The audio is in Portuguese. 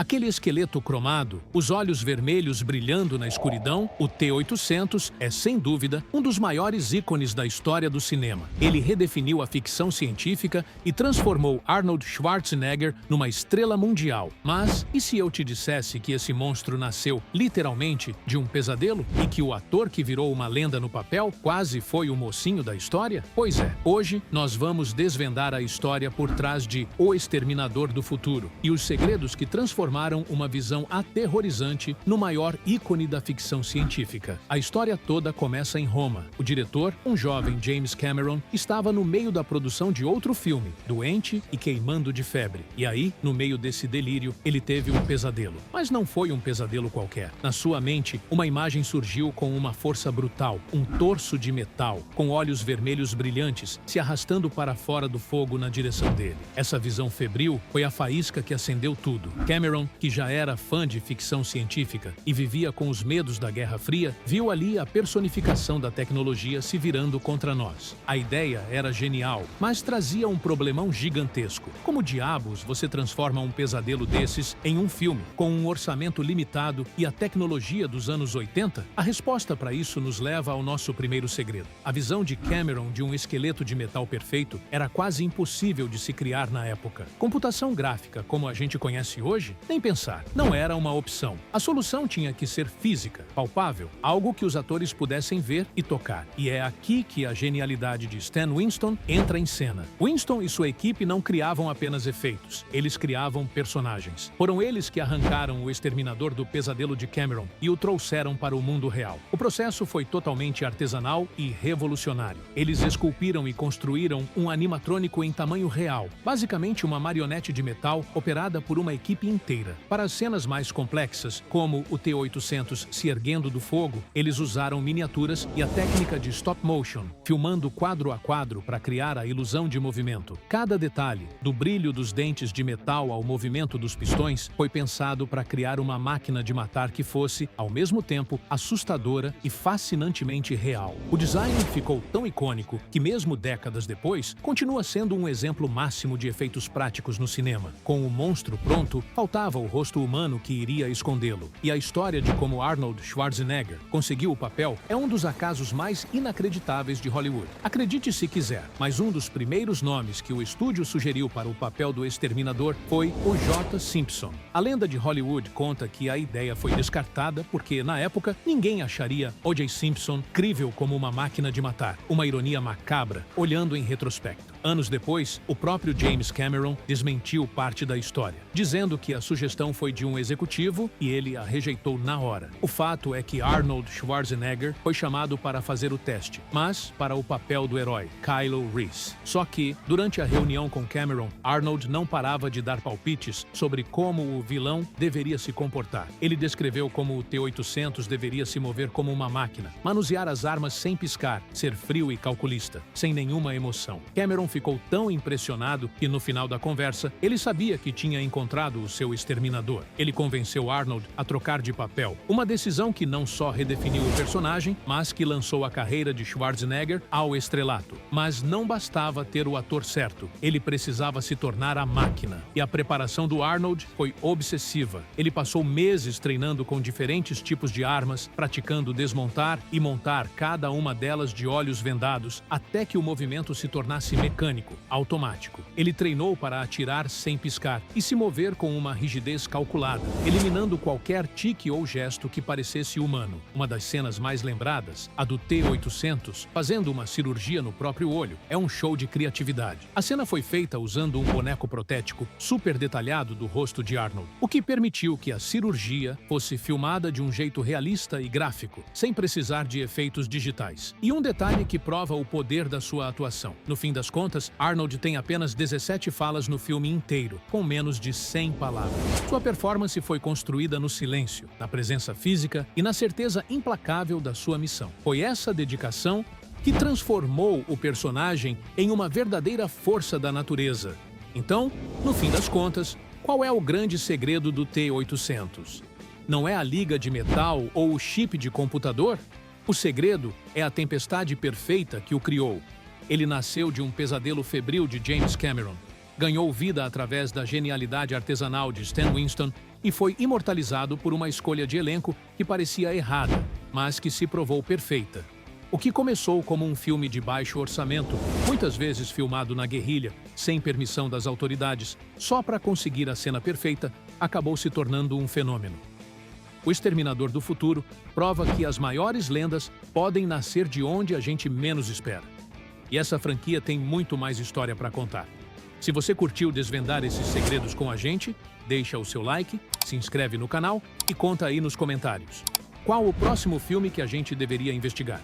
Aquele esqueleto cromado, os olhos vermelhos brilhando na escuridão, o T-800 é, sem dúvida, um dos maiores ícones da história do cinema. Ele redefiniu a ficção científica e transformou Arnold Schwarzenegger numa estrela mundial. Mas, e se eu te dissesse que esse monstro nasceu, literalmente, de um pesadelo? E que o ator que virou uma lenda no papel quase foi o mocinho da história? Pois é, hoje nós vamos desvendar a história por trás de O Exterminador do Futuro e os segredos que transformaram uma visão aterrorizante no maior ícone da ficção científica. A história toda começa em Roma. O diretor, um jovem James Cameron, estava no meio da produção de outro filme, doente e queimando de febre. E aí, no meio desse delírio, ele teve um pesadelo. Mas não foi um pesadelo qualquer. Na sua mente, uma imagem surgiu com uma força brutal, um torso de metal, com olhos vermelhos brilhantes, se arrastando para fora do fogo na direção dele. Essa visão febril foi a faísca que acendeu tudo. Cameron, que já era fã de ficção científica e vivia com os medos da Guerra Fria, viu ali a personificação da tecnologia se virando contra nós. A ideia era genial, mas trazia um problemão gigantesco. Como diabos você transforma um pesadelo desses em um filme, com um orçamento limitado e a tecnologia dos anos 80? A resposta para isso nos leva ao nosso primeiro segredo. A visão de Cameron de um esqueleto de metal perfeito era quase impossível de se criar na época. Computação gráfica, como a gente conhece hoje, nem pensar. Não era uma opção. A solução tinha que ser física, palpável, algo que os atores pudessem ver e tocar. E é aqui que a genialidade de Stan Winston entra em cena. Winston e sua equipe não criavam apenas efeitos, eles criavam personagens. Foram eles que arrancaram o exterminador do pesadelo de Cameron e o trouxeram para o mundo real. O processo foi totalmente artesanal e revolucionário. Eles esculpiram e construíram um animatrônico em tamanho real, basicamente uma marionete de metal operada por uma equipe inteira. Para as cenas mais complexas, como o T-800 se erguendo do fogo, eles usaram miniaturas e a técnica de stop motion, filmando quadro a quadro para criar a ilusão de movimento. Cada detalhe, do brilho dos dentes de metal ao movimento dos pistões, foi pensado para criar uma máquina de matar que fosse, ao mesmo tempo, assustadora e fascinantemente real. O design ficou tão icônico que, mesmo décadas depois, continua sendo um exemplo máximo de efeitos práticos no cinema. Com o monstro pronto, faltava o rosto humano que iria escondê-lo. E a história de como Arnold Schwarzenegger conseguiu o papel é um dos acasos mais inacreditáveis de Hollywood. Acredite se quiser, mas um dos primeiros nomes que o estúdio sugeriu para o papel do exterminador foi o J. Simpson. A lenda de Hollywood conta que a ideia foi descartada porque, na época, ninguém acharia O.J. Simpson crível como uma máquina de matar. Uma ironia macabra, olhando em retrospecto. Anos depois, o próprio James Cameron desmentiu parte da história, dizendo que a sugestão foi de um executivo e ele a rejeitou na hora. O fato é que Arnold Schwarzenegger foi chamado para fazer o teste, mas para o papel do herói, Kylo Reese. Só que, durante a reunião com Cameron, Arnold não parava de dar palpites sobre como o vilão deveria se comportar. Ele descreveu como o T-800 deveria se mover como uma máquina, manusear as armas sem piscar, ser frio e calculista, sem nenhuma emoção. Cameron ficou tão impressionado que, no final da conversa, ele sabia que tinha encontrado o seu exterminador. Ele convenceu Arnold a trocar de papel, uma decisão que não só redefiniu o personagem, mas que lançou a carreira de Schwarzenegger ao estrelato. Mas não bastava ter o ator certo, ele precisava se tornar a máquina. E a preparação do Arnold foi obsessiva. Ele passou meses treinando com diferentes tipos de armas, praticando desmontar e montar cada uma delas de olhos vendados, até que o movimento se tornasse mecânico, automático. Ele treinou para atirar sem piscar e se mover com uma rigidez calculada, eliminando qualquer tique ou gesto que parecesse humano. Uma das cenas mais lembradas, a do T-800, fazendo uma cirurgia no próprio olho, é um show de criatividade. A cena foi feita usando um boneco protético super detalhado do rosto de Arnold, o que permitiu que a cirurgia fosse filmada de um jeito realista e gráfico, sem precisar de efeitos digitais. E um detalhe que prova o poder da sua atuação. No fim das contas, Arnold tem apenas 17 falas no filme inteiro, com menos de 100 palavras. Sua performance foi construída no silêncio, na presença física e na certeza implacável da sua missão. Foi essa dedicação que transformou o personagem em uma verdadeira força da natureza. Então, no fim das contas, qual é o grande segredo do T-800? Não é a liga de metal ou o chip de computador? O segredo é a tempestade perfeita que o criou. Ele nasceu de um pesadelo febril de James Cameron, ganhou vida através da genialidade artesanal de Stan Winston e foi imortalizado por uma escolha de elenco que parecia errada, mas que se provou perfeita. O que começou como um filme de baixo orçamento, muitas vezes filmado na guerrilha, sem permissão das autoridades, só para conseguir a cena perfeita, acabou se tornando um fenômeno. O Exterminador do Futuro prova que as maiores lendas podem nascer de onde a gente menos espera. E essa franquia tem muito mais história para contar. Se você curtiu desvendar esses segredos com a gente, deixa o seu like, se inscreve no canal e conta aí nos comentários. Qual o próximo filme que a gente deveria investigar?